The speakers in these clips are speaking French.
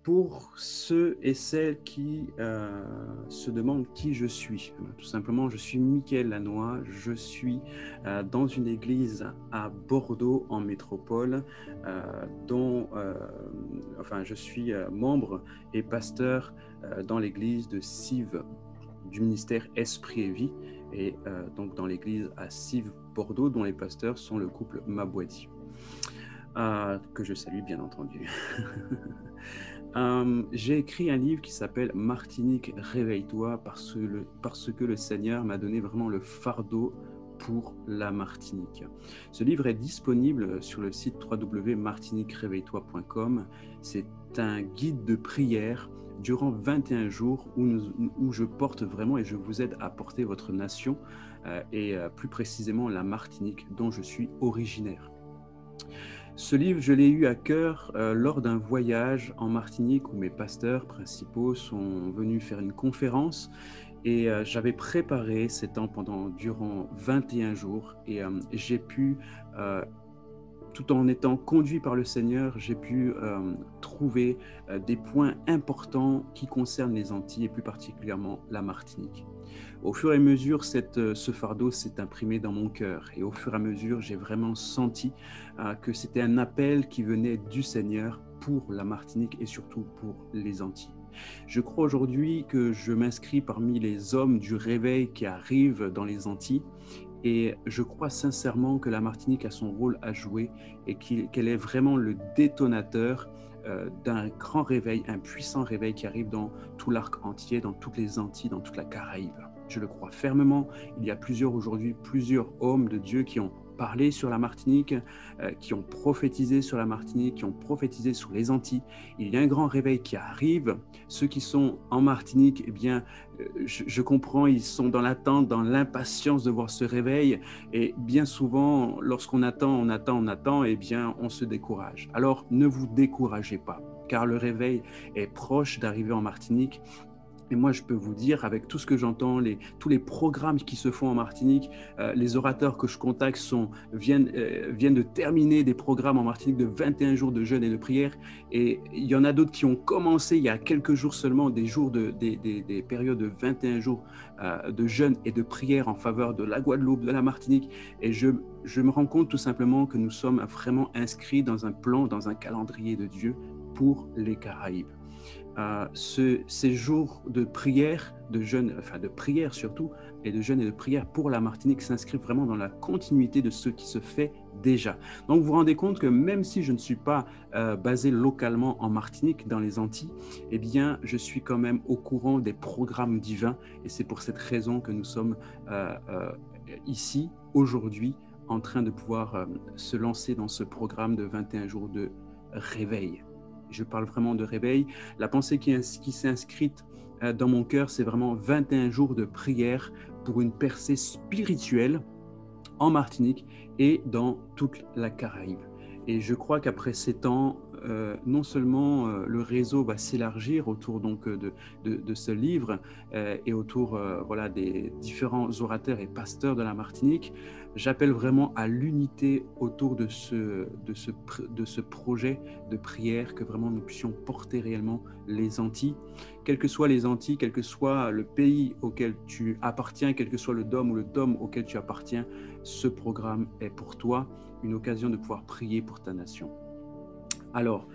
Pour ceux et celles qui se demandent qui je suis, tout simplement, je suis Mickaël Lannoy, je suis dans une église à Bordeaux en métropole, enfin, je suis membre et pasteur dans l'église de Cives du ministère Esprit et Vie, et donc dans l'église à Cives Bordeaux, dont les pasteurs sont le couple Mabouadi, que je salue bien entendu. J'ai écrit un livre qui s'appelle Martinique, réveille-toi, parce que le Seigneur m'a donné vraiment le fardeau pour la Martinique. Ce livre est disponible sur le site www.martiniqueréveille-toi.com. C'est un guide de prière durant 21 jours où je porte vraiment et je vous aide à porter votre nation et plus précisément la Martinique dont je suis originaire. Ce livre, je l'ai eu à cœur lors d'un voyage en Martinique où mes pasteurs principaux sont venus faire une conférence et j'avais préparé ces temps durant 21 jours et j'ai pu, tout en étant conduit par le Seigneur, j'ai pu trouver des points importants qui concernent les Antilles et plus particulièrement la Martinique. Au fur et à mesure, ce fardeau s'est imprimé dans mon cœur et au fur et à mesure, j'ai vraiment senti que c'était un appel qui venait du Seigneur pour la Martinique et surtout pour les Antilles. Je crois aujourd'hui que je m'inscris parmi les hommes du réveil qui arrivent dans les Antilles et je crois sincèrement que la Martinique a son rôle à jouer et qu'elle est vraiment le détonateur d'un grand réveil, un puissant réveil qui arrive dans tout l'arc entier, dans toutes les Antilles, dans toute la Caraïbe. Je le crois fermement. Il y a aujourd'hui plusieurs hommes de Dieu qui ont parlé sur la Martinique, qui ont prophétisé sur la Martinique, qui ont prophétisé sur les Antilles. Il y a un grand réveil qui arrive. Ceux qui sont en Martinique, eh bien, je comprends, ils sont dans l'attente, dans l'impatience de voir ce réveil. Et bien souvent, lorsqu'on attend, eh bien, on se décourage. Alors, ne vous découragez pas, car le réveil est proche d'arriver en Martinique. Et moi, je peux vous dire, avec tout ce que j'entends, tous les programmes qui se font en Martinique, les orateurs que je contacte viennent de terminer des programmes en Martinique de 21 jours de jeûne et de prière. Et il y en a d'autres qui ont commencé il y a quelques jours seulement, des périodes de 21 jours de jeûne et de prière en faveur de la Guadeloupe, de la Martinique. Et je me rends compte tout simplement que nous sommes vraiment inscrits dans un plan, dans un calendrier de Dieu pour les Caraïbes. Ces jours de prière, de jeûne, enfin de prière surtout, et de jeûne et de prière pour la Martinique s'inscrivent vraiment dans la continuité de ce qui se fait déjà. Donc vous vous rendez compte que même si je ne suis pas basé localement en Martinique, dans les Antilles, eh bien je suis quand même au courant des programmes divins et c'est pour cette raison que nous sommes ici, aujourd'hui, en train de pouvoir se lancer dans ce programme de 21 jours de réveil. Je parle vraiment de réveil. La pensée qui s'est inscrite dans mon cœur, c'est vraiment 21 jours de prière pour une percée spirituelle en Martinique et dans toute la Caraïbe. Et je crois qu'après ces temps, non seulement le réseau va s'élargir autour donc de ce livre et autour voilà, des différents orateurs et pasteurs de la Martinique, j'appelle vraiment à l'unité autour de ce projet de prière, que vraiment nous puissions porter réellement les Antilles, quelles que soient les Antilles, quel que soit le pays auquel tu appartiens, quel que soit le dôme ou le dôme auquel tu appartiens, ce programme est pour toi une occasion de pouvoir prier pour ta nation. Alors,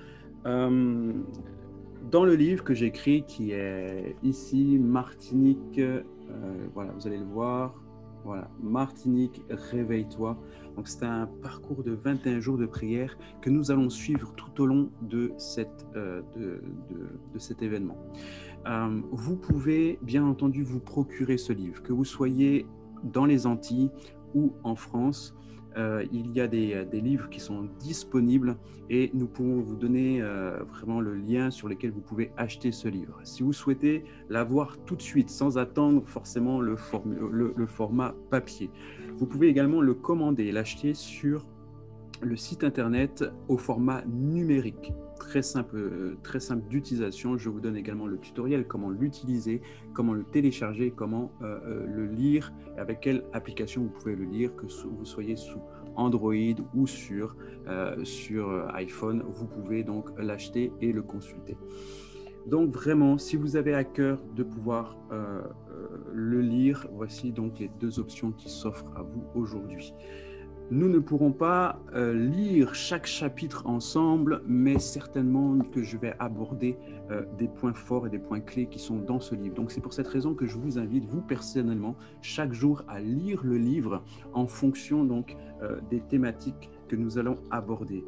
dans le livre que j'écris, qui est ici, Martinique, voilà, vous allez le voir, voilà, Martinique, réveille-toi. Donc, c'est un parcours de 21 jours de prière que nous allons suivre tout au long de cet événement. Vous pouvez, bien entendu, vous procurer ce livre, que vous soyez dans les Antilles ou en France. Il y a des livres qui sont disponibles et nous pouvons vous donner vraiment le lien sur lequel vous pouvez acheter ce livre. Si vous souhaitez l'avoir tout de suite, sans attendre forcément le format papier, vous pouvez également le commander et l'acheter sur le site internet au format numérique. Très simple d'utilisation. Je vous donne également le tutoriel, comment l'utiliser, comment le télécharger, comment le lire, avec quelle application vous pouvez le lire, que vous soyez sous Android ou sur iPhone, vous pouvez donc l'acheter et le consulter. Donc vraiment, si vous avez à cœur de pouvoir le lire, voici donc les deux options qui s'offrent à vous aujourd'hui. Nous ne pourrons pas lire chaque chapitre ensemble, mais certainement que je vais aborder des points forts et des points clés qui sont dans ce livre. Donc c'est pour cette raison que je vous invite, vous personnellement, chaque jour à lire le livre en fonction donc des thématiques que nous allons aborder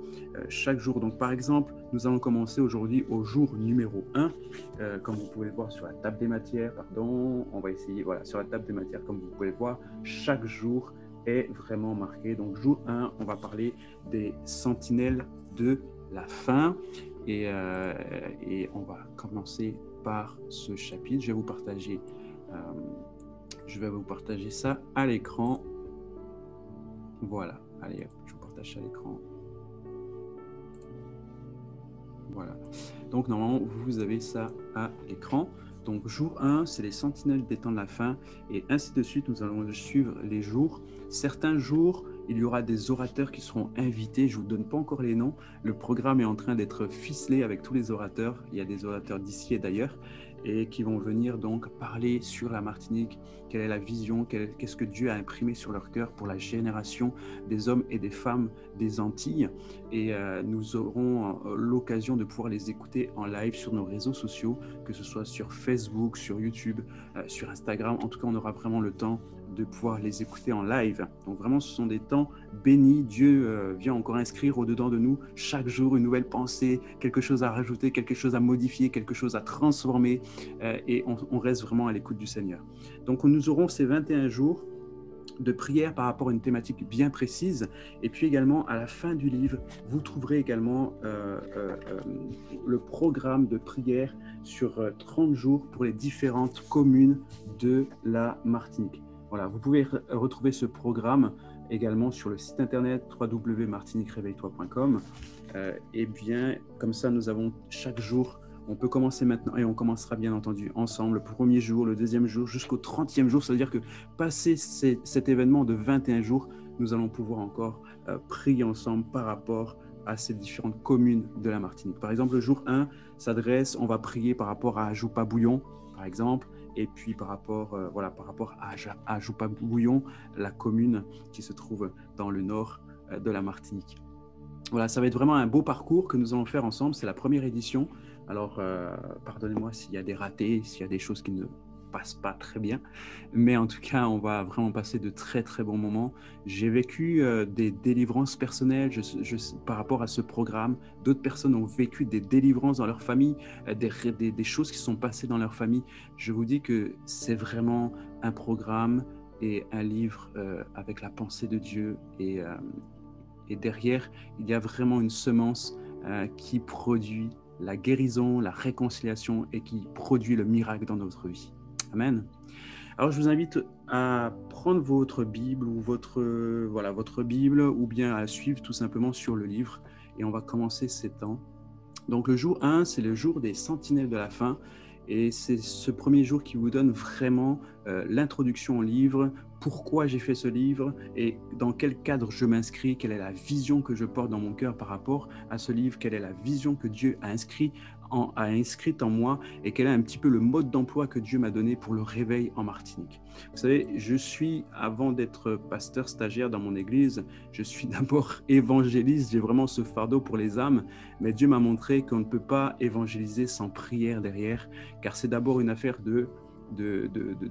chaque jour. Donc par exemple, nous allons commencer aujourd'hui au jour numéro 1, comme vous pouvez le voir sur la table des matières, on va essayer, voilà, sur la table des matières, comme vous pouvez le voir, chaque jour est vraiment marqué. Donc jour 1, on va parler des sentinelles de la fin et on va commencer par ce chapitre. Je vais vous partager ça à l'écran. Voilà, allez, je vous partage ça à l'écran. Voilà, donc normalement vous avez ça à l'écran. Donc jour 1, c'est les sentinelles des temps de la fin et ainsi de suite, nous allons suivre les jours. Certains jours, il y aura des orateurs qui seront invités, je ne vous donne pas encore les noms. Le programme est en train d'être ficelé avec tous les orateurs. Il y a des orateurs d'ici et d'ailleurs et qui vont venir donc parler sur la Martinique, quelle est la vision, qu'est-ce que Dieu a imprimé sur leur cœur pour la génération des hommes et des femmes des Antilles. Et nous aurons l'occasion de pouvoir les écouter en live sur nos réseaux sociaux, que ce soit sur Facebook, sur YouTube, sur Instagram. En tout cas, on aura vraiment le temps de pouvoir les écouter en live. Donc vraiment, ce sont des temps bénis. Dieu vient encore inscrire au-dedans de nous chaque jour une nouvelle pensée, quelque chose à rajouter, quelque chose à modifier, quelque chose à transformer et on reste vraiment à l'écoute du Seigneur. Donc nous aurons ces 21 jours de prière par rapport à une thématique bien précise. Et puis également, à la fin du livre, vous trouverez également le programme de prière sur 30 jours pour les différentes communes de la Martinique. Voilà, vous pouvez retrouver ce programme également sur le site internet www.martiniquereveille-toi.com. Et bien, comme ça, nous avons chaque jour, on peut commencer maintenant et on commencera bien entendu ensemble le premier jour, le deuxième jour, jusqu'au 30e jour. C'est-à-dire que passé cet événement de 21 jours, nous allons pouvoir encore prier ensemble par rapport à ces différentes communes de la Martinique. Par exemple, le jour 1 on va prier par rapport à Ajoupa-Bouillon, par exemple, et puis par rapport à Ajoupa-Bouillon, la commune qui se trouve dans le nord de la Martinique. Voilà, ça va être vraiment un beau parcours que nous allons faire ensemble. C'est la première édition. Alors, pardonnez-moi s'il y a des ratés, s'il y a des choses qui ne passent pas très bien. Mais en tout cas, on va vraiment passer de très, très bons moments. J'ai vécu des délivrances personnelles par rapport à ce programme. D'autres personnes ont vécu des délivrances dans leur famille, des choses qui sont passées dans leur famille. Je vous dis que c'est vraiment un programme et un livre avec la pensée de Dieu et derrière, il y a vraiment une semence qui produit la guérison, la réconciliation et qui produit le miracle dans notre vie. Amen. Alors, je vous invite à prendre votre Bible ou votre Bible ou bien à suivre tout simplement sur le livre et on va commencer ces temps. Donc, le jour 1, c'est le jour des sentinelles de la fin. Et c'est ce premier jour qui vous donne vraiment l'introduction au livre, pourquoi j'ai fait ce livre et dans quel cadre je m'inscris, quelle est la vision que je porte dans mon cœur par rapport à ce livre, quelle est la vision que Dieu a inscrite en moi et quel est un petit peu le mode d'emploi que Dieu m'a donné pour le réveil en Martinique. Vous savez, avant d'être pasteur stagiaire dans mon église, je suis d'abord évangéliste, j'ai vraiment ce fardeau pour les âmes, mais Dieu m'a montré qu'on ne peut pas évangéliser sans prière derrière, car c'est d'abord une affaire de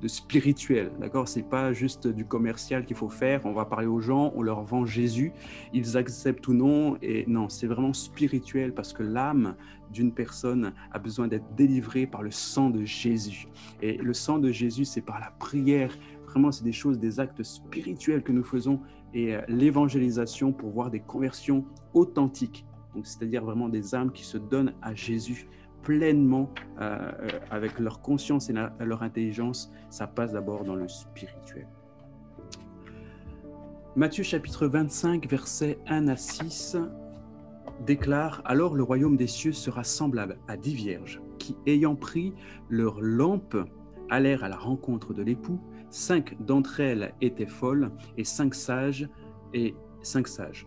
spirituel, d'accord? C'est pas juste du commercial qu'il faut faire, on va parler aux gens, on leur vend Jésus, ils acceptent ou non, et non, c'est vraiment spirituel parce que l'âme d'une personne a besoin d'être délivrée par le sang de Jésus. Et le sang de Jésus, c'est par la prière, vraiment c'est des actes spirituels que nous faisons et l'évangélisation pour voir des conversions authentiques, donc c'est-à-dire vraiment des âmes qui se donnent à Jésus pleinement avec leur conscience et leur intelligence, ça passe d'abord dans le spirituel. Matthieu chapitre 25, versets 1 à 6 déclare « Alors le royaume des cieux sera semblable à 10 vierges qui, ayant pris leurs lampes, allèrent à la rencontre de l'époux. 5 d'entre elles étaient folles et 5 sages, et 5 sages.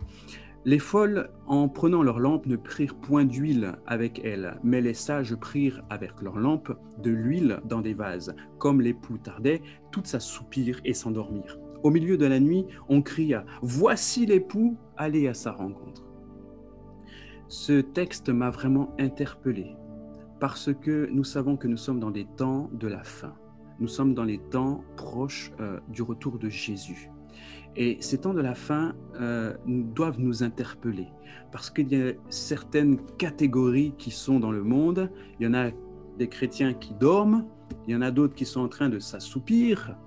Les folles, en prenant leurs lampes, ne prirent point d'huile avec elles, mais les sages prirent avec leurs lampes de l'huile dans des vases. Comme l'époux tardait, toutes s'assoupirent et s'endormirent. Au milieu de la nuit, on cria « Voici l'époux, allez à sa rencontre ». Ce texte m'a vraiment interpellé parce que nous savons que nous sommes dans des temps de la fin. Nous sommes dans les temps proches du retour de Jésus. Et ces temps de la fin doivent nous interpeller parce qu'il y a certaines catégories qui sont dans le monde. Il y en a des chrétiens qui dorment, il y en a d'autres qui sont en train de s'assoupir.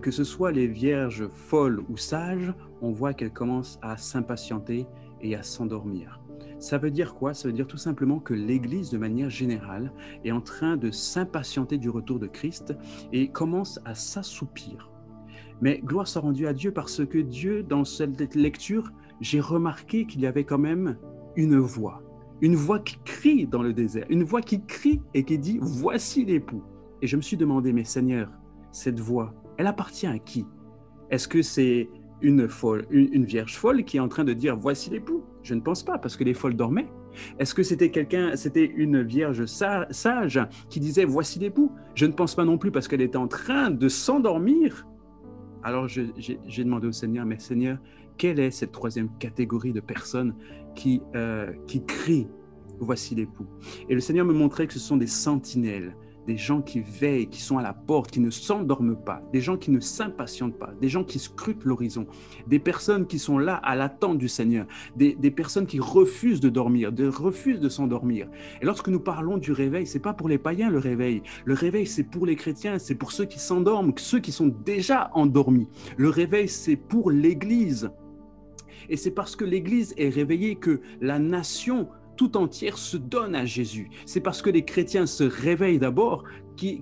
Que ce soit les vierges folles ou sages, on voit qu'elles commencent à s'impatienter et à s'endormir. Ça veut dire quoi? Ça veut dire tout simplement que l'Église, de manière générale, est en train de s'impatienter du retour de Christ et commence à s'assoupir. Mais gloire soit rendue à Dieu parce que Dieu, dans cette lecture, j'ai remarqué qu'il y avait quand même une voix qui crie dans le désert, une voix qui crie et qui dit « Voici l'époux ». Et je me suis demandé, mais Seigneur, cette voix, elle appartient à qui? Est-ce que c'est une vierge folle qui est en train de dire « Voici l'époux » ? Je ne pense pas, parce que les folles dormaient. Est-ce que c'était une vierge sage qui disait « Voici l'époux » ? Je ne pense pas non plus, parce qu'elle était en train de s'endormir. Alors j'ai demandé au Seigneur, mais Seigneur, quelle est cette troisième catégorie de personnes qui crient « Voici l'époux » ? Et le Seigneur me montrait que ce sont des sentinelles, des gens qui veillent, qui sont à la porte, qui ne s'endorment pas, des gens qui ne s'impatientent pas, des gens qui scrutent l'horizon, des personnes qui sont là à l'attente du Seigneur, des personnes qui refusent de dormir, refusent de s'endormir. Et lorsque nous parlons du réveil, c'est pas pour les païens le réveil. Le réveil, c'est pour les chrétiens, c'est pour ceux qui s'endorment, ceux qui sont déjà endormis. Le réveil, c'est pour l'Église. Et c'est parce que l'Église est réveillée que la nation tout entière se donne à Jésus. C'est parce que les chrétiens se réveillent d'abord qu'il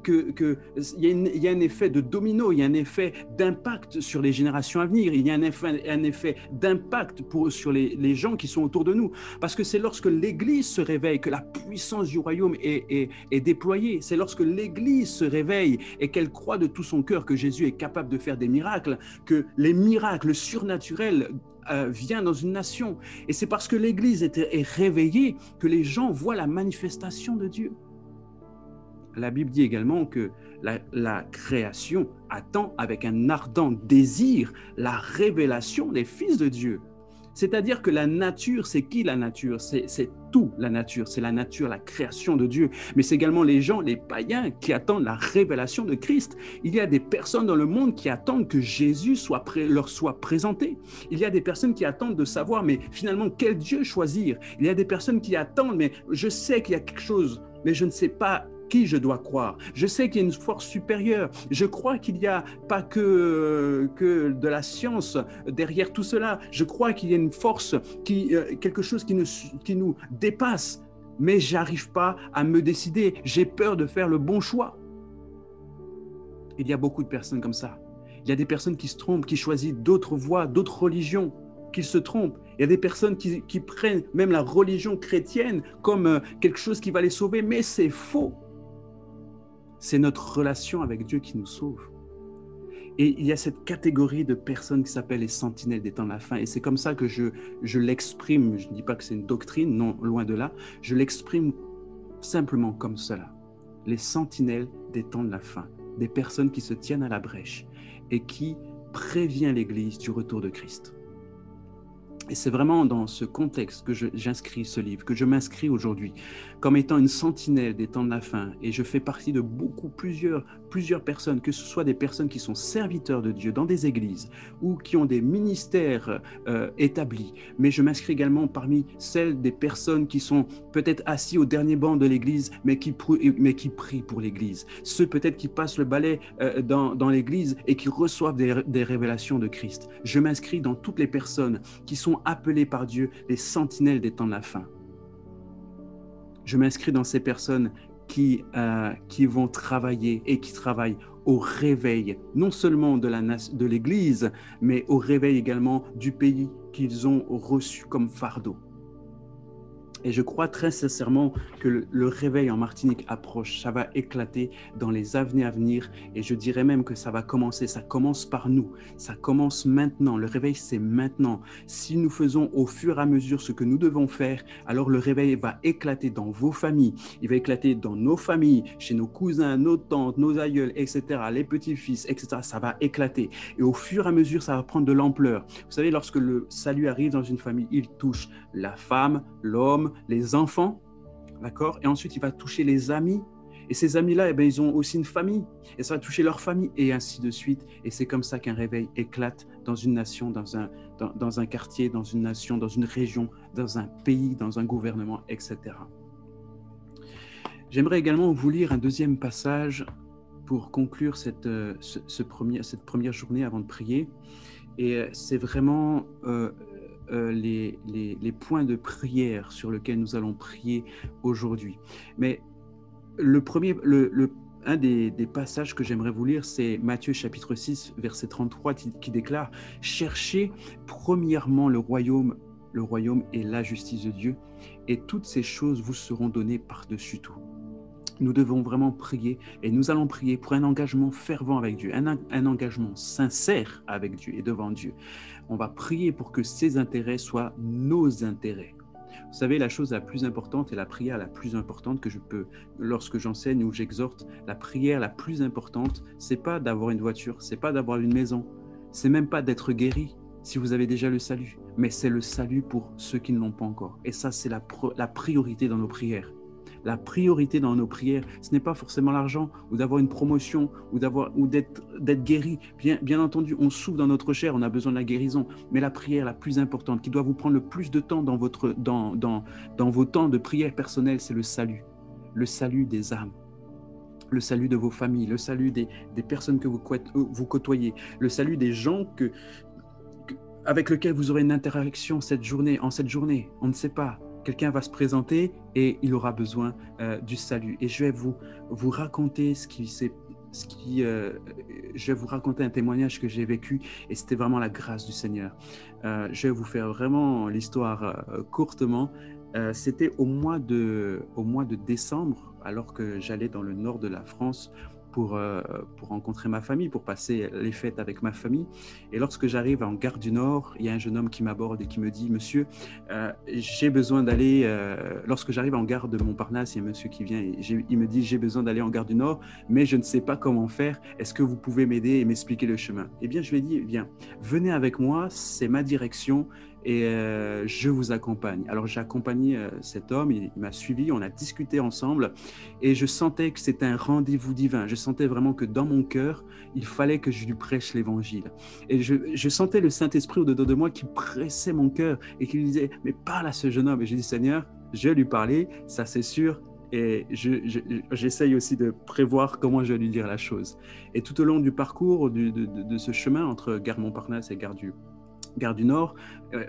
y a un effet de domino, il y a un effet d'impact sur les générations à venir, il y a un effet d'impact sur les gens qui sont autour de nous. Parce que c'est lorsque l'Église se réveille que la puissance du royaume est déployée. C'est lorsque l'Église se réveille et qu'elle croit de tout son cœur que Jésus est capable de faire des miracles, que les miracles surnaturels vient dans une nation. Et c'est parce que l'Église est réveillée que les gens voient la manifestation de Dieu. La Bible dit également que la création attend avec un ardent désir la révélation des fils de Dieu. C'est-à-dire que la nature, c'est qui la nature? C'est tout la nature, c'est la nature, la création de Dieu. Mais c'est également les gens, les païens qui attendent la révélation de Christ. Il y a des personnes dans le monde qui attendent que Jésus leur soit présenté. Il y a des personnes qui attendent de savoir, mais finalement, quel Dieu choisir? Il y a des personnes qui attendent, mais je sais qu'il y a quelque chose, mais je ne sais pas qui je dois croire. Je sais qu'il y a une force supérieure. Je crois qu'il n'y a pas que de la science derrière tout cela. Je crois qu'il y a une force, quelque chose qui nous dépasse. Mais je n'arrive pas à me décider. J'ai peur de faire le bon choix. Il y a beaucoup de personnes comme ça. Il y a des personnes qui se trompent, qui choisissent d'autres voies, d'autres religions, qui se trompent. Il y a des personnes qui prennent même la religion chrétienne comme quelque chose qui va les sauver, mais c'est faux. C'est notre relation avec Dieu qui nous sauve. Et il y a cette catégorie de personnes qui s'appellent les sentinelles des temps de la fin. Et c'est comme ça que je l'exprime. Je ne dis pas que c'est une doctrine, non, loin de là. Je l'exprime simplement comme cela. Les sentinelles des temps de la fin. Des personnes qui se tiennent à la brèche et qui préviennent l'Église du retour de Christ. Et c'est vraiment dans ce contexte que j'inscris ce livre, que je m'inscris aujourd'hui comme étant une sentinelle des temps de la fin. Et je fais partie de plusieurs personnes, que ce soit des personnes qui sont serviteurs de Dieu dans des églises ou qui ont des ministères établis. Mais je m'inscris également parmi celles des personnes qui sont peut-être assis au dernier banc de l'église, mais qui prient pour l'église. Ceux peut-être qui passent le balai dans l'église et qui reçoivent des révélations de Christ. Je m'inscris dans toutes les personnes qui sont appelés par Dieu les sentinelles des temps de la fin. Je m'inscris dans ces personnes qui vont travailler et qui travaillent au réveil, non seulement de l'Église, mais au réveil également du pays qu'ils ont reçu comme fardeau. Et je crois très sincèrement que le réveil en Martinique approche, ça va éclater dans les années à venir et je dirais même que ça va commencer, ça commence par nous, ça commence maintenant, le réveil c'est maintenant. Si nous faisons au fur et à mesure ce que nous devons faire, alors le réveil va éclater dans vos familles, il va éclater dans nos familles, chez nos cousins, nos tantes, nos aïeuls, etc., les petits-fils, etc., ça va éclater. Et au fur et à mesure, ça va prendre de l'ampleur. Vous savez, lorsque le salut arrive dans une famille, il touche la femme, l'homme, les enfants, d'accord? Et ensuite, il va toucher les amis. Et ces amis-là, eh bien, ils ont aussi une famille. Et ça va toucher leur famille, et ainsi de suite. Et c'est comme ça qu'un réveil éclate dans une nation, dans un quartier, dans une nation, dans une région, dans un pays, dans un gouvernement, etc. J'aimerais également vous lire un deuxième passage pour conclure cette première journée avant de prier. Et c'est vraiment les points de prière sur lesquels nous allons prier aujourd'hui. Mais un des passages que j'aimerais vous lire, c'est Matthieu chapitre 6, verset 33, qui déclare « Cherchez premièrement le royaume et la justice de Dieu, et toutes ces choses vous seront données par-dessus tout. » Nous devons vraiment prier et nous allons prier pour un engagement fervent avec Dieu, un engagement sincère avec Dieu et devant Dieu. On va prier pour que ses intérêts soient nos intérêts. Vous savez, la chose la plus importante et la prière la plus importante que je peux, lorsque j'enseigne ou j'exhorte, la prière la plus importante, c'est pas d'avoir une voiture, c'est pas d'avoir une maison, c'est même pas d'être guéri si vous avez déjà le salut, mais c'est le salut pour ceux qui ne l'ont pas encore. Et ça, c'est la priorité dans nos prières. La priorité dans nos prières, ce n'est pas forcément l'argent ou d'avoir une promotion ou d'être guéri. Bien entendu, on souffre dans notre chair, on a besoin de la guérison. Mais la prière la plus importante, qui doit vous prendre le plus de temps dans vos temps de prière personnelle, c'est le salut des âmes, le salut de vos familles, le salut des personnes que vous côtoyez, le salut des gens avec lesquels vous aurez une interaction en cette journée. On ne sait pas. Quelqu'un va se présenter et il aura besoin du salut. Et je vais vous raconter je vais vous raconter un témoignage que j'ai vécu et c'était vraiment la grâce du Seigneur. Je vais vous faire vraiment l'histoire courtement. C'était au mois de décembre, alors que j'allais dans le nord de la France pour rencontrer ma famille, pour passer les fêtes avec ma famille. Et lorsque j'arrive en gare du Nord, il y a un jeune homme qui m'aborde et qui me dit « Monsieur, j'ai besoin d'aller… » Lorsque j'arrive en gare de Montparnasse, il y a un monsieur qui vient et il me dit « J'ai besoin d'aller en gare du Nord, mais je ne sais pas comment faire. Est-ce que vous pouvez m'aider et m'expliquer le chemin ?» Eh bien, je lui ai dit « Bien, venez avec moi, c'est ma direction. » Et je vous accompagne. Alors j'ai accompagné cet homme, il m'a suivi, on a discuté ensemble et je sentais que c'était un rendez-vous divin. Je sentais vraiment que dans mon cœur, il fallait que je lui prêche l'évangile. Et je sentais le Saint-Esprit au-dedans de moi qui pressait mon cœur et qui lui disait « Mais parle à ce jeune homme ». Et j'ai dit « Seigneur, je vais lui parler, ça c'est sûr. » Et j'essaye aussi de prévoir comment je vais lui dire la chose. Et tout au long du parcours de ce chemin entre gare Montparnasse et gare du Nord,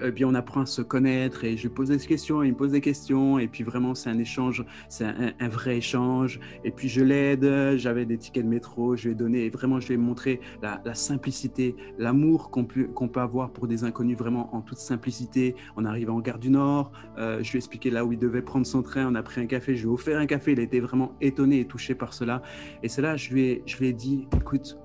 eh bien on apprend à se connaître et je lui pose des questions, il me pose des questions et puis vraiment c'est un échange, c'est un vrai échange et puis je l'aide, j'avais des tickets de métro, je lui ai donné et vraiment je lui ai montré la simplicité, l'amour qu'on peut avoir pour des inconnus vraiment en toute simplicité. On arrive en gare du Nord, je lui ai expliqué là où il devait prendre son train, on a pris un café, je lui ai offert un café, il a été vraiment étonné et touché par cela et c'est là je lui ai dit écoute,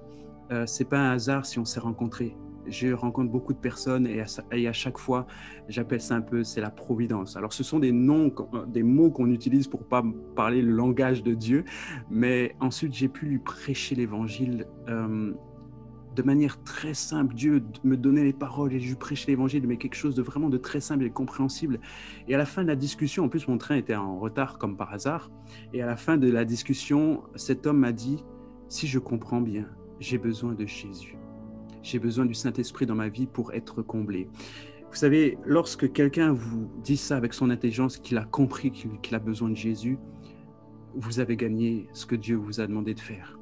c'est pas un hasard si on s'est rencontrés. Je rencontre beaucoup de personnes et à chaque fois, j'appelle ça un peu, c'est la providence. Alors, ce sont des mots qu'on utilise pour pas parler le langage de Dieu, mais ensuite, j'ai pu lui prêcher l'évangile de manière très simple. Dieu me donnait les paroles et je lui prêchais l'évangile, mais quelque chose de vraiment de très simple et compréhensible. Et à la fin de la discussion, en plus, mon train était en retard comme par hasard, et à la fin de la discussion, cet homme m'a dit, si je comprends bien, j'ai besoin de Jésus. J'ai besoin du Saint-Esprit dans ma vie pour être comblé. Vous savez, lorsque quelqu'un vous dit ça avec son intelligence, qu'il a compris qu'il a besoin de Jésus, vous avez gagné ce que Dieu vous a demandé de faire.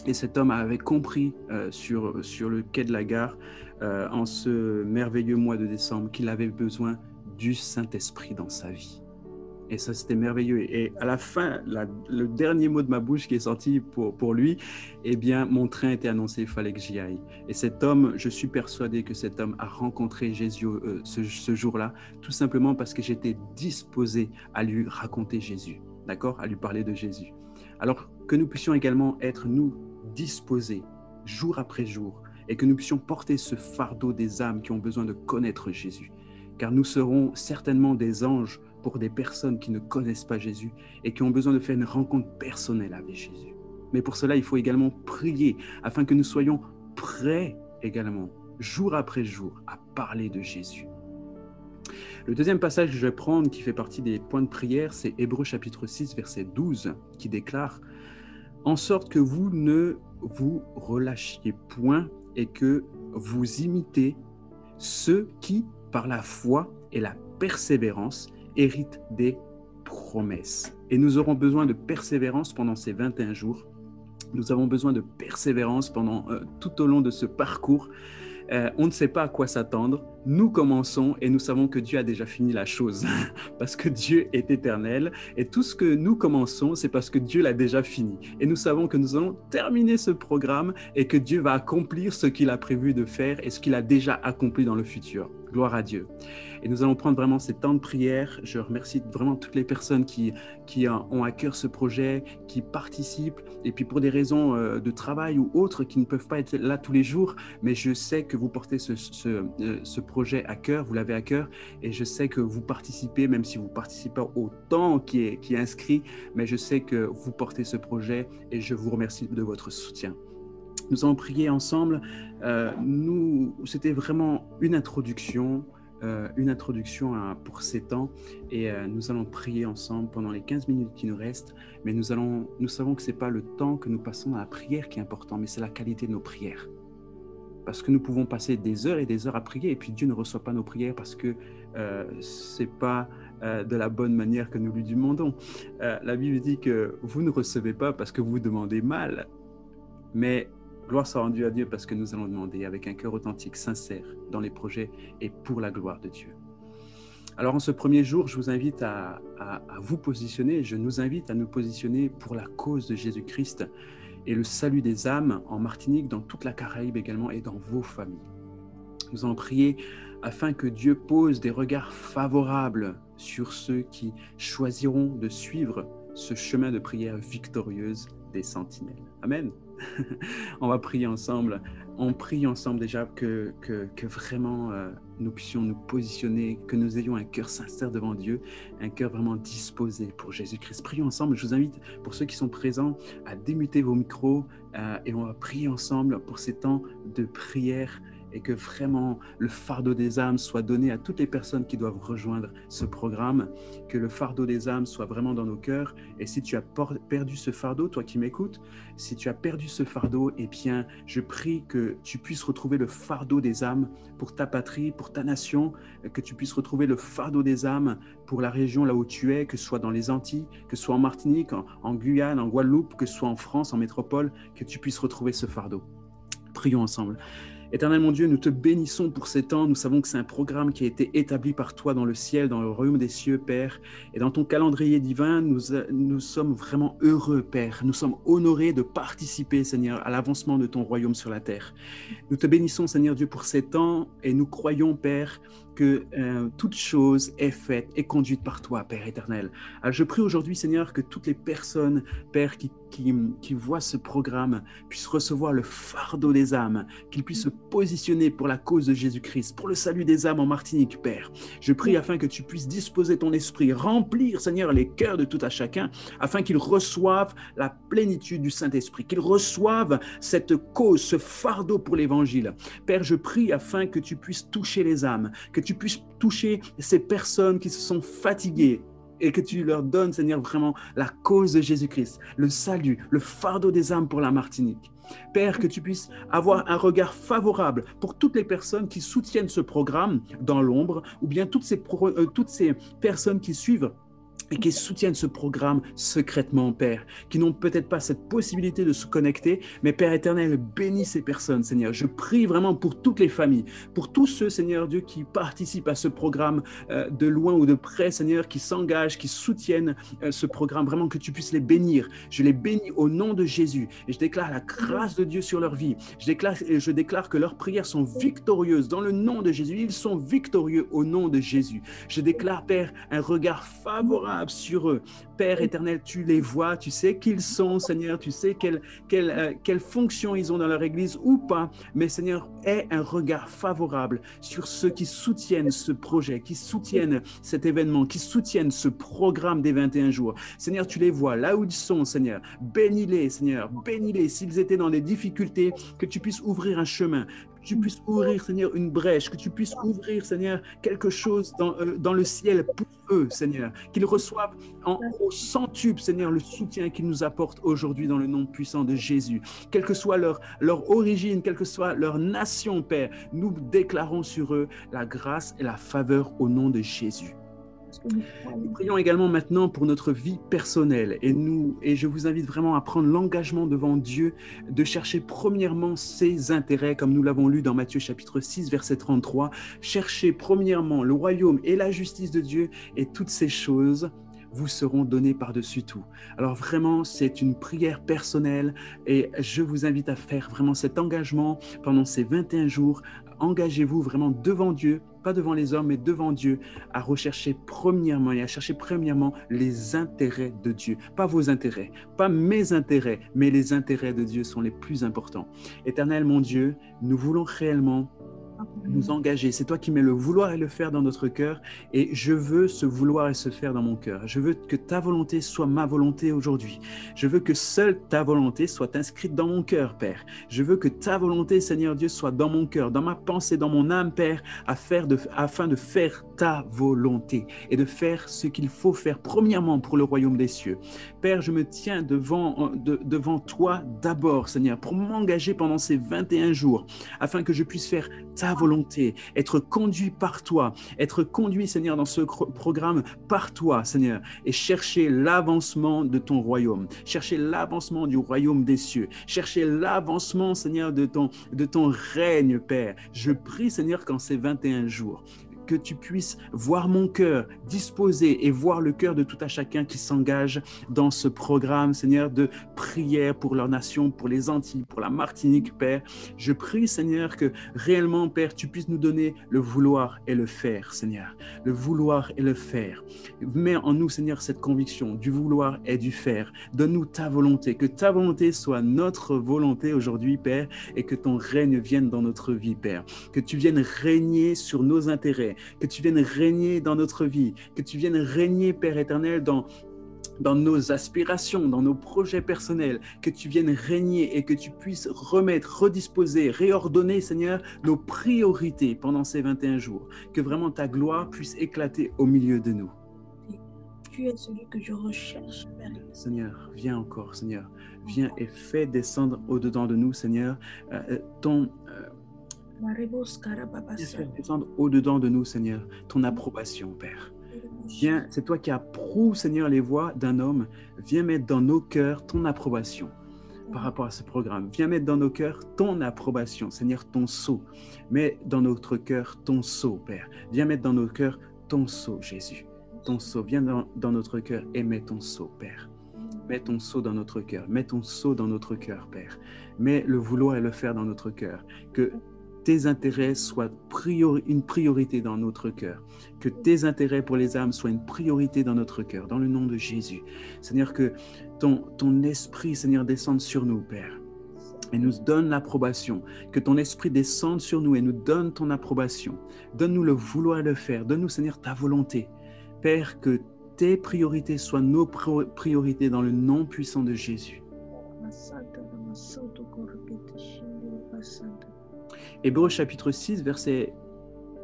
Et cet homme avait compris sur le quai de la gare, en ce merveilleux mois de décembre, qu'il avait besoin du Saint-Esprit dans sa vie. Et ça, c'était merveilleux. Et à la fin, le dernier mot de ma bouche qui est sorti pour lui, eh bien, mon train était annoncé, il fallait que j'y aille. Et cet homme, je suis persuadé que cet homme a rencontré Jésus ce jour-là, tout simplement parce que j'étais disposé à lui raconter Jésus, d'accord, à lui parler de Jésus. Alors que nous puissions également être, nous, disposés, jour après jour, et que nous puissions porter ce fardeau des âmes qui ont besoin de connaître Jésus. Car nous serons certainement des anges pour des personnes qui ne connaissent pas Jésus et qui ont besoin de faire une rencontre personnelle avec Jésus. Mais pour cela, il faut également prier afin que nous soyons prêts également, jour après jour, à parler de Jésus. Le deuxième passage que je vais prendre, qui fait partie des points de prière, c'est Hébreux chapitre 6, verset 12, qui déclare « En sorte que vous ne vous relâchiez point et que vous imitez ceux qui, par la foi et la persévérance, héritent des promesses. » Et nous aurons besoin de persévérance pendant ces 21 jours. Nous avons besoin de persévérance pendant tout au long de ce parcours. On ne sait pas à quoi s'attendre. Nous commençons et nous savons que Dieu a déjà fini la chose parce que Dieu est éternel et tout ce que nous commençons, c'est parce que Dieu l'a déjà fini. Et nous savons que nous allons terminer ce programme et que Dieu va accomplir ce qu'il a prévu de faire et ce qu'il a déjà accompli dans le futur. Gloire à Dieu. Et nous allons prendre vraiment ces temps de prière. Je remercie vraiment toutes les personnes qui ont à cœur ce projet, qui participent, et puis pour des raisons de travail ou autres, qui ne peuvent pas être là tous les jours, mais je sais que vous portez ce projet à cœur, vous l'avez à cœur, et je sais que vous participez, même si vous ne participez pas au temps qui est inscrit, mais je sais que vous portez ce projet, et je vous remercie de votre soutien. Nous allons prier ensemble. C'était vraiment une introduction pour ces temps, et nous allons prier ensemble pendant les 15 minutes qui nous restent, mais nous savons que ce n'est pas le temps que nous passons dans la prière qui est important, mais c'est la qualité de nos prières. Parce que nous pouvons passer des heures et des heures à prier, et puis Dieu ne reçoit pas nos prières parce que ce n'est pas de la bonne manière que nous lui demandons. La Bible dit que vous ne recevez pas parce que vous demandez mal, mais gloire soit rendue à Dieu parce que nous allons demander avec un cœur authentique, sincère, dans les projets et pour la gloire de Dieu. Alors en ce premier jour, je vous invite à vous positionner, je nous invite à nous positionner pour la cause de Jésus-Christ et le salut des âmes en Martinique, dans toute la Caraïbe également et dans vos familles. Nous allons prier afin que Dieu pose des regards favorables sur ceux qui choisiront de suivre ce chemin de prière victorieuse des sentinelles. Amen. On va prier ensemble. On prie ensemble déjà que vraiment nous puissions nous positionner, que nous ayons un cœur sincère devant Dieu, un cœur vraiment disposé pour Jésus-Christ. Prions ensemble. Je vous invite, pour ceux qui sont présents, à démuter vos micros et on va prier ensemble pour ces temps de prière, et que vraiment le fardeau des âmes soit donné à toutes les personnes qui doivent rejoindre ce programme, que le fardeau des âmes soit vraiment dans nos cœurs. Et si tu as perdu ce fardeau, toi qui m'écoutes, si tu as perdu ce fardeau, eh bien, je prie que tu puisses retrouver le fardeau des âmes pour ta patrie, pour ta nation, que tu puisses retrouver le fardeau des âmes pour la région là où tu es, que ce soit dans les Antilles, que ce soit en Martinique, en Guyane, en Guadeloupe, que ce soit en France, en métropole, que tu puisses retrouver ce fardeau. Prions ensemble. Éternel mon Dieu, nous te bénissons pour ces temps. Nous savons que c'est un programme qui a été établi par toi dans le ciel, dans le royaume des cieux, Père. Et dans ton calendrier divin, nous sommes vraiment heureux, Père. Nous sommes honorés de participer, Seigneur, à l'avancement de ton royaume sur la terre. Nous te bénissons, Seigneur Dieu, pour ces temps, et nous croyons, Père, que toute chose est faite et conduite par toi, Père éternel. Alors, je prie aujourd'hui, Seigneur, que toutes les personnes, Père, qui voient ce programme puissent recevoir le fardeau des âmes, qu'ils puissent se positionner pour la cause de Jésus-Christ, pour le salut des âmes en Martinique, Père. Je prie afin que tu puisses disposer ton esprit, remplir, Seigneur, les cœurs de tout à chacun, afin qu'ils reçoivent la plénitude du Saint-Esprit, qu'ils reçoivent cette cause, ce fardeau pour l'Évangile. Père, je prie afin que tu puisses toucher les âmes, que tu puisses toucher ces personnes qui se sont fatiguées, et que tu leur donnes, Seigneur, vraiment la cause de Jésus-Christ, le salut, le fardeau des âmes pour la Martinique. Père, que tu puisses avoir un regard favorable pour toutes les personnes qui soutiennent ce programme dans l'ombre, ou bien toutes ces personnes qui suivent et qui soutiennent ce programme secrètement, Père, qui n'ont peut-être pas cette possibilité de se connecter, mais Père éternel, bénis ces personnes, Seigneur. Je prie vraiment pour toutes les familles, pour tous ceux, Seigneur Dieu, qui participent à ce programme de loin ou de près, Seigneur, qui s'engagent, qui soutiennent ce programme, vraiment que tu puisses les bénir. Je les bénis au nom de Jésus et je déclare la grâce de Dieu sur leur vie. Je déclare que leurs prières sont victorieuses dans le nom de Jésus. Ils sont victorieux au nom de Jésus. Je déclare, Père, un regard favorable sur eux. Père éternel, tu les vois, tu sais qui ils sont, Seigneur, tu sais quelle fonction ils ont dans leur église ou pas, mais Seigneur, aie un regard favorable sur ceux qui soutiennent ce projet, qui soutiennent cet événement, qui soutiennent ce programme des 21 jours. Seigneur, tu les vois là où ils sont, Seigneur. Bénis-les, Seigneur, bénis-les. S'ils étaient dans des difficultés, que tu puisses ouvrir un chemin, que tu puisses ouvrir, Seigneur, une brèche, que tu puisses ouvrir, Seigneur, quelque chose dans le ciel pour eux, Seigneur, qu'ils reçoivent au centuple, Seigneur, le soutien qu'ils nous apportent aujourd'hui dans le nom puissant de Jésus. Quelle que soit leur origine, quelle que soit leur nation, Père, nous déclarons sur eux la grâce et la faveur au nom de Jésus. Nous prions également maintenant pour notre vie personnelle et je vous invite vraiment à prendre l'engagement devant Dieu de chercher premièrement ses intérêts, comme nous l'avons lu dans Matthieu chapitre 6, verset 33. Cherchez premièrement le royaume et la justice de Dieu et toutes ces choses vous seront données par-dessus tout. Alors vraiment, c'est une prière personnelle et je vous invite à faire vraiment cet engagement pendant ces 21 jours. Engagez-vous vraiment devant Dieu, pas devant les hommes, mais devant Dieu, à rechercher premièrement et à chercher premièrement les intérêts de Dieu. Pas vos intérêts, pas mes intérêts, mais les intérêts de Dieu sont les plus importants. Éternel, mon Dieu, nous voulons réellement nous engager. C'est toi qui mets le vouloir et le faire dans notre cœur et je veux ce vouloir et ce faire dans mon cœur. Je veux que ta volonté soit ma volonté aujourd'hui. Je veux que seule ta volonté soit inscrite dans mon cœur, Père. Je veux que ta volonté, Seigneur Dieu, soit dans mon cœur, dans ma pensée, dans mon âme, Père, afin de faire ta volonté et de faire ce qu'il faut faire premièrement pour le royaume des cieux. Père, je me tiens devant toi d'abord, Seigneur, pour m'engager pendant ces 21 jours afin que je puisse faire ta volonté, être conduit par toi, être conduit, Seigneur, dans ce programme par toi, Seigneur, et chercher l'avancement de ton royaume, chercher l'avancement du royaume des cieux, chercher l'avancement, Seigneur, de ton règne, Père. Je prie, Seigneur, qu'en ces 21 jours, que tu puisses voir mon cœur disposé et voir le cœur de tout à chacun qui s'engage dans ce programme, Seigneur, de prière pour leur nation, pour les Antilles, pour la Martinique, Père. Je prie, Seigneur, que réellement, Père, tu puisses nous donner le vouloir et le faire, Seigneur. Le vouloir et le faire. Mets en nous, Seigneur, cette conviction du vouloir et du faire. Donne-nous ta volonté, que ta volonté soit notre volonté aujourd'hui, Père, et que ton règne vienne dans notre vie, Père. Que tu viennes régner sur nos intérêts, que tu viennes régner dans notre vie, que tu viennes régner, Père éternel, dans nos aspirations, dans nos projets personnels, que tu viennes régner et que tu puisses remettre, redisposer, réordonner, Seigneur, nos priorités pendant ces 21 jours. Que vraiment ta gloire puisse éclater au milieu de nous. Tu es celui que je recherche, Père. Seigneur, viens encore, Seigneur. Viens et fais descendre au-dedans de nous, Seigneur, fais descendre au-dedans de nous, Seigneur, ton approbation, Père. Viens, c'est toi qui approuves, Seigneur, les voies d'un homme. Viens mettre dans nos cœurs ton approbation par rapport à ce programme. Viens mettre dans nos cœurs ton approbation, Seigneur, ton sceau. Mets dans notre cœur ton sceau, Père. Viens mettre dans nos cœurs ton sceau, Jésus. Ton sceau, viens dans notre cœur et mets ton sceau, Père. Mets ton sceau dans notre cœur. Mets ton sceau dans notre cœur, Père. Mets le vouloir et le faire dans notre cœur. Que tes intérêts soient une priorité dans notre cœur. Que tes intérêts pour les âmes soient une priorité dans notre cœur, dans le nom de Jésus. Seigneur, que ton esprit, Seigneur, descende sur nous, Père, et nous donne l'approbation. Que ton esprit descende sur nous et nous donne ton approbation. Donne-nous le vouloir et le faire. Donne-nous, Seigneur, ta volonté. Père, que tes priorités soient nos priorités dans le nom puissant de Jésus. Hébreux chapitre 6, verset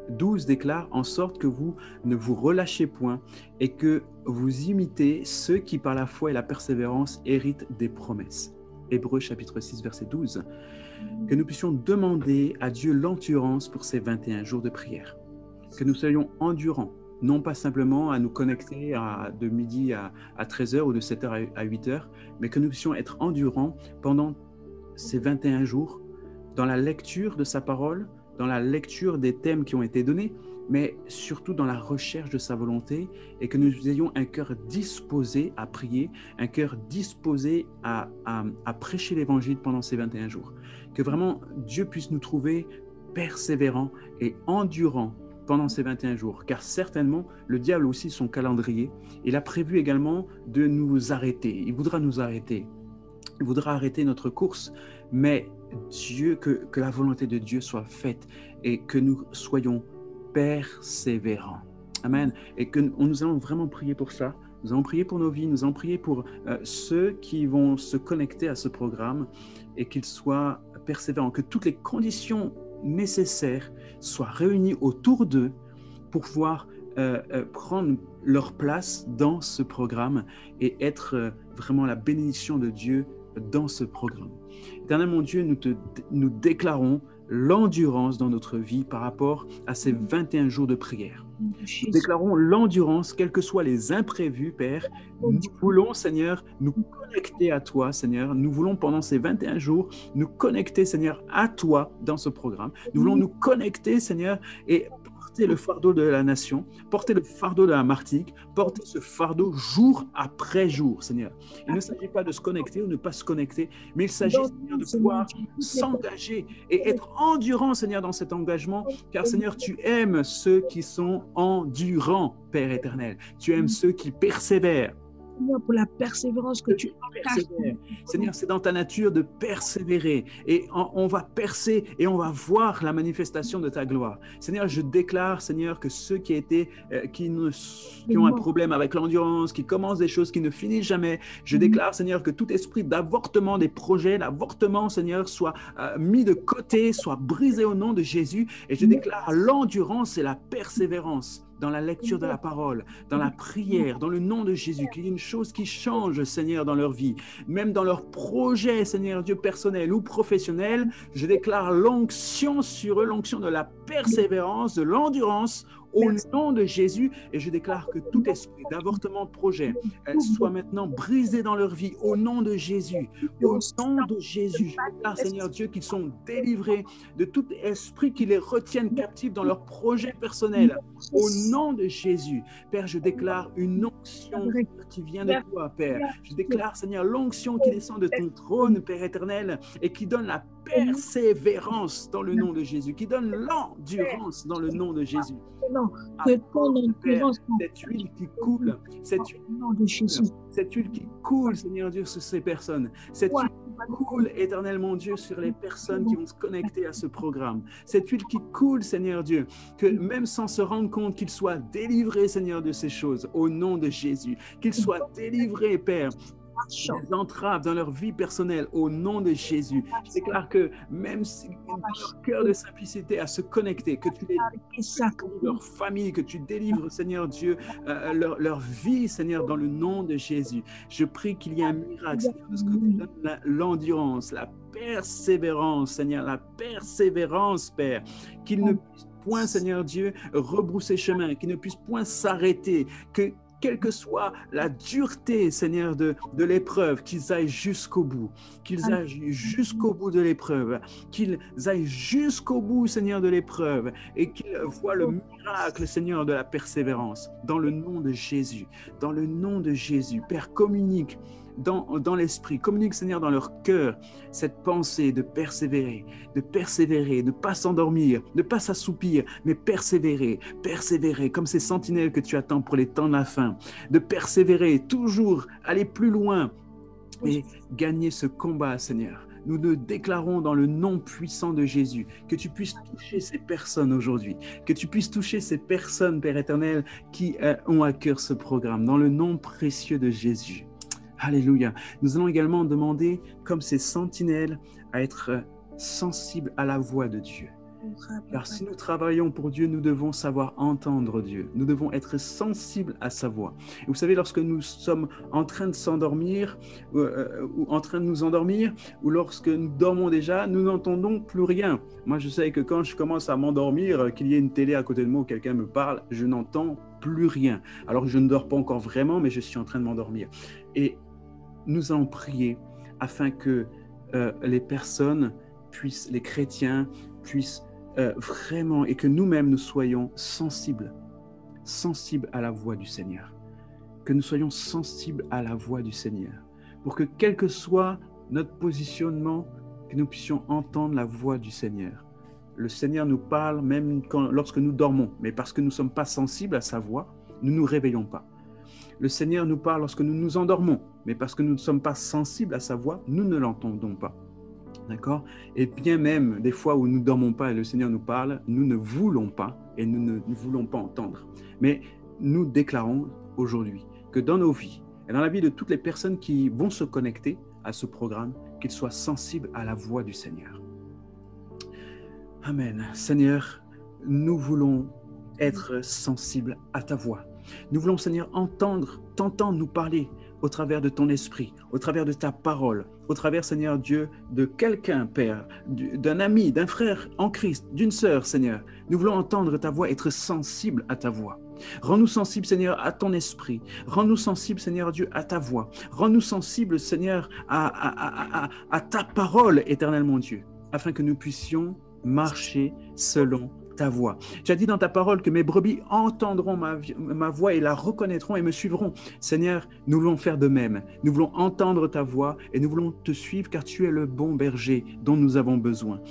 12 déclare « En sorte que vous ne vous relâchez point et que vous imitez ceux qui par la foi et la persévérance héritent des promesses. » Hébreux chapitre 6, verset 12. Que nous puissions demander à Dieu l'endurance pour ces 21 jours de prière. Que nous soyons endurants non pas simplement à nous connecter de midi à 13h ou de 7h à 8h, mais que nous puissions être endurants pendant ces 21 jours dans la lecture de sa parole, dans la lecture des thèmes qui ont été donnés, mais surtout dans la recherche de sa volonté, et que nous ayons un cœur disposé à prier, un cœur disposé à prêcher l'évangile pendant ces 21 jours. Que vraiment Dieu puisse nous trouver persévérants et endurants pendant ces 21 jours, car certainement, le diable aussi, son calendrier, il a prévu également de nous arrêter. Il voudra nous arrêter. Il voudra arrêter notre course, mais Dieu, que la volonté de Dieu soit faite et que nous soyons persévérants. Amen. Et que nous allons vraiment prier pour ça. Nous allons prier pour nos vies, nous allons prier pour ceux qui vont se connecter à ce programme et qu'ils soient persévérants, que toutes les conditions nécessaires soient réunies autour d'eux pour pouvoir prendre leur place dans ce programme et être vraiment la bénédiction de Dieu dans ce programme. Éternel mon Dieu, nous déclarons l'endurance dans notre vie par rapport à ces 21 jours de prière. Nous déclarons l'endurance, quels que soient les imprévus, Père. Nous voulons, Seigneur, nous connecter à toi, Seigneur. Nous voulons, pendant ces 21 jours, nous connecter, Seigneur, à toi dans ce programme. Nous voulons nous connecter, Seigneur, et porter le fardeau de la nation, porter le fardeau de la Martinique, porter ce fardeau jour après jour, Seigneur. Il ne s'agit pas de se connecter ou ne pas se connecter, mais il s'agit, Seigneur, de pouvoir s'engager et être endurant, Seigneur, dans cet engagement, car, Seigneur, tu aimes ceux qui sont endurants, Père éternel. Tu aimes ceux qui persévèrent. Seigneur, pour la persévérance que tu persévères. Seigneur, c'est dans ta nature de persévérer et on va percer et on va voir la manifestation de ta gloire. Seigneur, je déclare, Seigneur, que ceux qui ont un problème avec l'endurance, qui commencent des choses qui ne finissent jamais, je déclare, Seigneur, que tout esprit d'avortement des projets, l'avortement, Seigneur, soit mis de côté, soit brisé au nom de Jésus, et je déclare l'endurance et la persévérance dans la lecture de la parole, dans la prière, dans le nom de Jésus, qu'il y ait une chose qui change, Seigneur, dans leur vie, même dans leurs projets, Seigneur Dieu, personnels ou professionnels. Je déclare l'onction sur eux, l'onction de la persévérance, de l'endurance, au nom de Jésus, et je déclare que tout esprit d'avortement de projet soit maintenant brisé dans leur vie, au nom de Jésus. Au nom de Jésus, je déclare, Seigneur Dieu, qu'ils sont délivrés de tout esprit qui les retienne captifs dans leurs projets personnels. Au nom de Jésus, Père, je déclare une onction qui vient de toi, Père. Je déclare, Seigneur, l'onction qui descend de ton trône, Père éternel, et qui donne la persévérance dans le nom de Jésus, qui donne l'endurance dans le nom de Jésus. Cette huile qui coule, cette huile qui coule, Seigneur Dieu, sur ces personnes, cette huile qui coule, éternel mon Dieu, sur les personnes qui vont se connecter à ce programme, cette huile qui coule, Seigneur Dieu, que même sans se rendre compte qu'ils soient délivrés, Seigneur, de ces choses, au nom de Jésus, qu'ils soient délivrés, Père, des entraves dans leur vie personnelle au nom de Jésus. Je déclare que même si dans leur cœur de simplicité à se connecter, que tu délivres leur famille, que tu délivres, Seigneur Dieu, leur vie, Seigneur, dans le nom de Jésus. Je prie qu'il y ait un miracle, Seigneur, de ce côté, l'endurance, la persévérance, Seigneur, la persévérance, Père, qu'ils ne puissent point, Seigneur Dieu, rebrousser chemin, qu'ils ne puissent point s'arrêter, que quelle que soit la dureté, Seigneur, de l'épreuve, qu'ils aillent jusqu'au bout, qu'ils aillent jusqu'au bout de l'épreuve, qu'ils aillent jusqu'au bout, Seigneur, de l'épreuve, et qu'ils voient le miracle, Seigneur, de la persévérance, dans le nom de Jésus, dans le nom de Jésus. Père, communique dans l'esprit, communique, Seigneur, dans leur cœur, cette pensée de persévérer, ne pas s'endormir, ne pas s'assoupir, mais persévérer, comme ces sentinelles que tu attends pour les temps de la fin, de persévérer, toujours aller plus loin et gagner ce combat, Seigneur. Nous le déclarons dans le nom puissant de Jésus, que tu puisses toucher ces personnes aujourd'hui, que tu puisses toucher ces personnes, Père éternel, qui ont à cœur ce programme, dans le nom précieux de Jésus. Alléluia. Nous allons également demander, comme ces sentinelles, à être sensibles à la voix de Dieu. Car si nous travaillons pour Dieu, nous devons savoir entendre Dieu. Nous devons être sensibles à sa voix. Et vous savez, lorsque nous sommes en train de s'endormir, ou en train de nous endormir, ou lorsque nous dormons déjà, nous n'entendons plus rien. Moi, je sais que quand je commence à m'endormir, qu'il y ait une télé à côté de moi ou quelqu'un me parle, je n'entends plus rien. Alors que je ne dors pas encore vraiment, mais je suis en train de m'endormir. Et nous allons prier afin que les personnes puissent, les chrétiens puissent vraiment, et que nous-mêmes nous soyons sensibles à la voix du Seigneur. Que nous soyons sensibles à la voix du Seigneur. Pour que quel que soit notre positionnement, que nous puissions entendre la voix du Seigneur. Le Seigneur nous parle même lorsque nous dormons, mais parce que nous ne sommes pas sensibles à sa voix, nous ne nous réveillons pas. Le Seigneur nous parle lorsque nous nous endormons, mais parce que nous ne sommes pas sensibles à sa voix, nous ne l'entendons pas. D'accord? Et bien même, des fois où nous ne dormons pas et le Seigneur nous parle, nous ne voulons pas et nous ne voulons pas entendre. Mais nous déclarons aujourd'hui que dans nos vies et dans la vie de toutes les personnes qui vont se connecter à ce programme, qu'ils soient sensibles à la voix du Seigneur. Amen. Seigneur, nous voulons être sensibles à ta voix. Nous voulons, Seigneur, t'entendre nous parler au travers de ton esprit, au travers de ta parole, au travers, Seigneur Dieu, de quelqu'un, Père, d'un ami, d'un frère en Christ, d'une sœur, Seigneur. Nous voulons entendre ta voix, être sensibles à ta voix. Rends-nous sensibles, Seigneur, à ton esprit. Rends-nous sensibles, Seigneur Dieu, à ta voix. Rends-nous sensibles, Seigneur, à ta parole, éternel mon Dieu, afin que nous puissions marcher selon ta voix. Tu as dit dans ta parole que mes brebis entendront ma voix et la reconnaîtront et me suivront. Seigneur, nous voulons faire de même. Nous voulons entendre ta voix et nous voulons te suivre car tu es le bon berger dont nous avons besoin.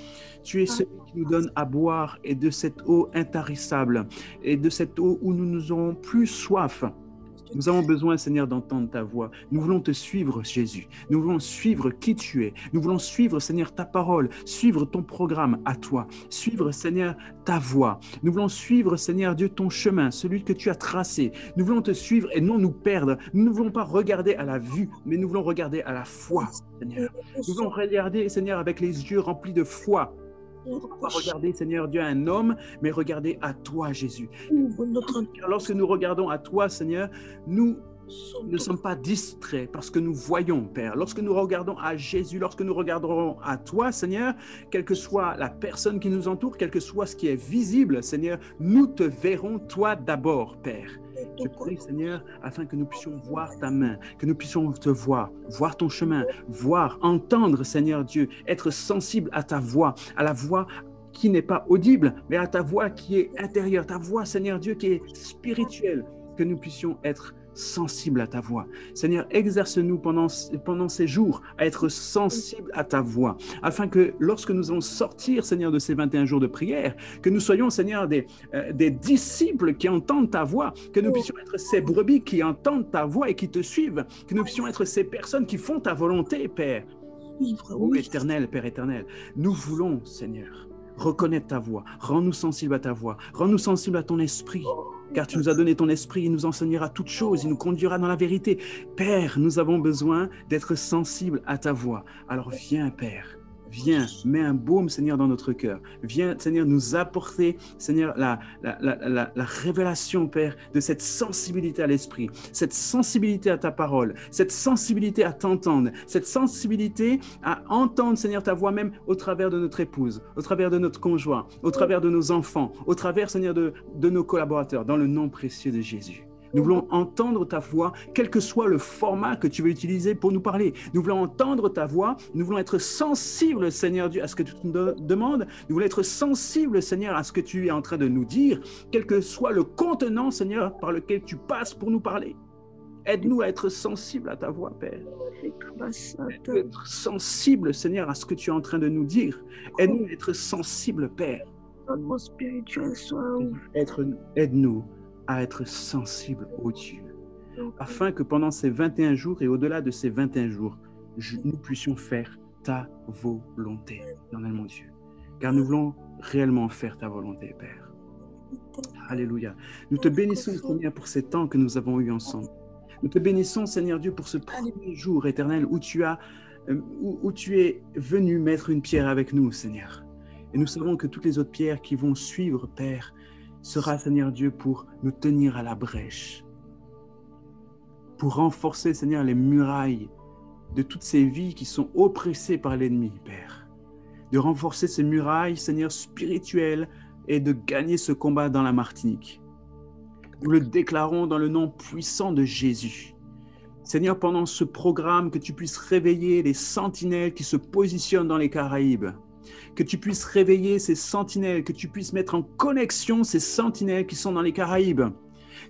Tu es celui qui nous donne à boire et de cette eau intarissable et de cette eau où nous n'aurons plus soif. Nous avons besoin, Seigneur, d'entendre ta voix. Nous voulons te suivre, Jésus. Nous voulons suivre qui tu es. Nous voulons suivre, Seigneur, ta parole, suivre ton programme à toi, suivre, Seigneur, ta voix. Nous voulons suivre, Seigneur Dieu, ton chemin, celui que tu as tracé. Nous voulons te suivre et non nous perdre. Nous ne voulons pas regarder à la vue, mais nous voulons regarder à la foi, Seigneur. Nous voulons regarder, Seigneur, avec les yeux remplis de foi. Pas regarder, Seigneur Dieu, un homme, mais regarder à toi, Jésus. Car lorsque nous regardons à toi, Seigneur, nous ne sommes pas distraits parce que nous voyons, Père. Lorsque nous regardons à Jésus, lorsque nous regarderons à toi, Seigneur, quelle que soit la personne qui nous entoure, quel que soit ce qui est visible, Seigneur, nous te verrons toi d'abord, Père. Je prie, Seigneur, afin que nous puissions voir ta main, que nous puissions te voir ton chemin, entendre, Seigneur Dieu, être sensible à ta voix, à la voix qui n'est pas audible, mais à ta voix qui est intérieure, ta voix, Seigneur Dieu, qui est spirituelle, que nous puissions être sensibles à ta voix. Seigneur, exerce-nous pendant ces jours à être sensibles à ta voix, afin que lorsque nous allons sortir, Seigneur, de ces 21 jours de prière, que nous soyons, Seigneur, des disciples qui entendent ta voix, que nous puissions être ces brebis qui entendent ta voix et qui te suivent, que nous puissions être ces personnes qui font ta volonté, Père. Ô éternel, Père éternel, nous voulons, Seigneur, reconnaître ta voix. Rends-nous sensibles à ta voix. Rends-nous sensibles à ton esprit. Car tu nous as donné ton esprit, il nous enseignera toutes choses, il nous conduira dans la vérité. Père, nous avons besoin d'être sensibles à ta voix. Alors viens, Père. Viens, mets un baume, Seigneur, dans notre cœur. Viens, Seigneur, nous apporter, Seigneur, la révélation, Père, de cette sensibilité à l'esprit, cette sensibilité à ta parole, cette sensibilité à t'entendre, cette sensibilité à entendre, Seigneur, ta voix même au travers de notre épouse, au travers de notre conjoint, au travers de nos enfants, au travers, Seigneur, de nos collaborateurs, dans le nom précieux de Jésus. Nous voulons entendre ta voix, quel que soit le format que tu veux utiliser pour nous parler. Nous voulons entendre ta voix, nous voulons être sensibles, Seigneur Dieu, à ce que tu nous demandes. Nous voulons être sensibles, Seigneur, à ce que tu es en train de nous dire, quel que soit le contenant, Seigneur, par lequel tu passes pour nous parler. Aide-nous à être sensibles à ta voix, Père. Aide-nous à être sensibles, Seigneur, à ce que tu es en train de nous dire. Aide-nous à être sensibles, Père. Aide-nous à être sensibles au Dieu, afin que pendant ces 21 jours et au-delà de ces 21 jours, nous puissions faire ta volonté, éternel mon Dieu, car nous voulons réellement faire ta volonté, Père. Alléluia. Nous te bénissons, Seigneur, pour ces temps que nous avons eus ensemble. Nous te bénissons, Seigneur Dieu, pour ce premier jour, éternel, où tu es venu mettre une pierre avec nous, Seigneur. Et nous savons que toutes les autres pierres qui vont suivre, Père, sera, Seigneur Dieu, pour nous tenir à la brèche, pour renforcer, Seigneur, les murailles de toutes ces vies qui sont oppressées par l'ennemi, Père. De renforcer ces murailles, Seigneur, spirituelles et de gagner ce combat dans la Martinique. Nous le déclarons dans le nom puissant de Jésus. Seigneur, pendant ce programme, que tu puisses réveiller les sentinelles qui se positionnent dans les Caraïbes, que tu puisses réveiller ces sentinelles, que tu puisses mettre en connexion ces sentinelles qui sont dans les Caraïbes.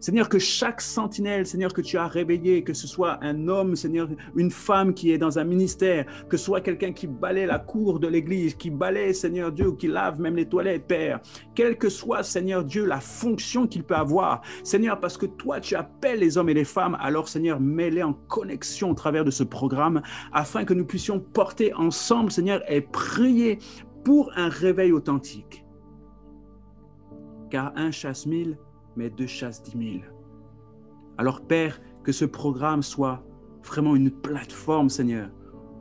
Seigneur, que chaque sentinelle, Seigneur, que tu as réveillé, que ce soit un homme, Seigneur, une femme qui est dans un ministère, que ce soit quelqu'un qui balaie la cour de l'église, qui balaie, Seigneur Dieu, ou qui lave même les toilettes, Père, quelle que soit, Seigneur Dieu, la fonction qu'il peut avoir, Seigneur, parce que toi, tu appelles les hommes et les femmes, alors, Seigneur, mets-les en connexion au travers de ce programme, afin que nous puissions porter ensemble, Seigneur, et prier pour un réveil authentique. Car un chasse 1000, mais 2 chassent 10 000. Alors, Père, que ce programme soit vraiment une plateforme, Seigneur,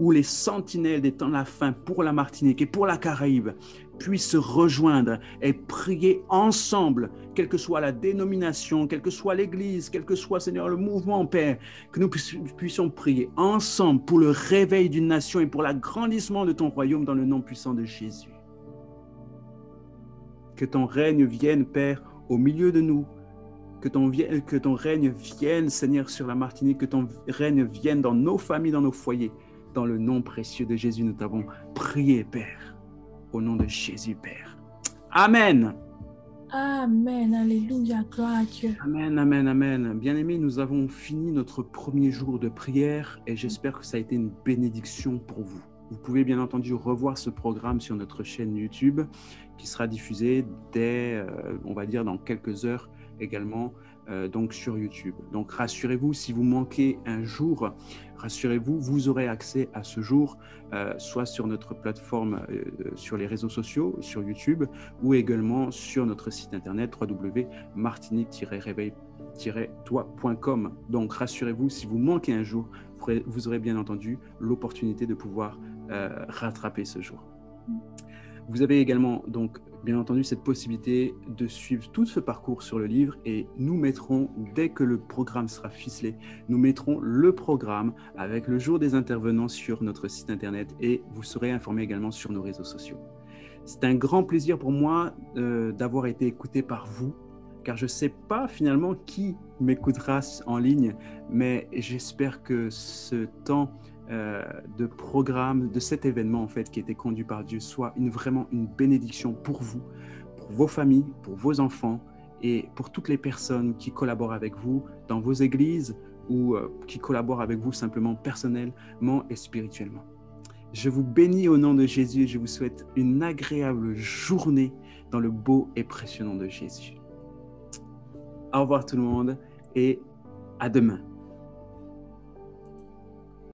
où les sentinelles des temps de la fin pour la Martinique et pour la Caraïbe puissent se rejoindre et prier ensemble, quelle que soit la dénomination, quelle que soit l'Église, quel que soit, Seigneur, le mouvement, Père, que nous puissions prier ensemble pour le réveil d'une nation et pour l'agrandissement de ton royaume dans le nom puissant de Jésus. Que ton règne vienne, Père, au milieu de nous, que ton règne vienne, Seigneur, sur la Martinique, que ton règne vienne dans nos familles, dans nos foyers. Dans le nom précieux de Jésus, nous t'avons prié, Père. Au nom de Jésus, Père. Amen. Amen. Alléluia. Gloire à Dieu. Amen, amen, amen. Bien-aimés, nous avons fini notre premier jour de prière et j'espère que ça a été une bénédiction pour vous. Vous pouvez bien entendu revoir ce programme sur notre chaîne YouTube qui sera diffusé dès, on va dire, dans quelques heures également donc sur YouTube. Donc rassurez-vous, si vous manquez un jour, rassurez-vous, vous aurez accès à ce jour, soit sur notre plateforme, sur les réseaux sociaux, sur YouTube, ou également sur notre site internet www.martinique-réveil-toi.com. Donc rassurez-vous, si vous manquez un jour, vous aurez bien entendu l'opportunité de pouvoir rattraper ce jour. Vous avez également donc bien entendu cette possibilité de suivre tout ce parcours sur le livre et nous mettrons, dès que le programme sera ficelé, nous mettrons le programme avec le jour des intervenants sur notre site internet et vous serez informés également sur nos réseaux sociaux. C'est un grand plaisir pour moi d'avoir été écouté par vous, car je ne sais pas finalement qui m'écoutera en ligne, mais j'espère que ce temps de programme, de cet événement en fait qui était conduit par Dieu soit vraiment une bénédiction pour vous, pour vos familles, pour vos enfants et pour toutes les personnes qui collaborent avec vous dans vos églises ou qui collaborent avec vous simplement personnellement et spirituellement. Je vous bénis au nom de Jésus et je vous souhaite une agréable journée dans le beau et précieux nom de Jésus. Au revoir tout le monde et à demain.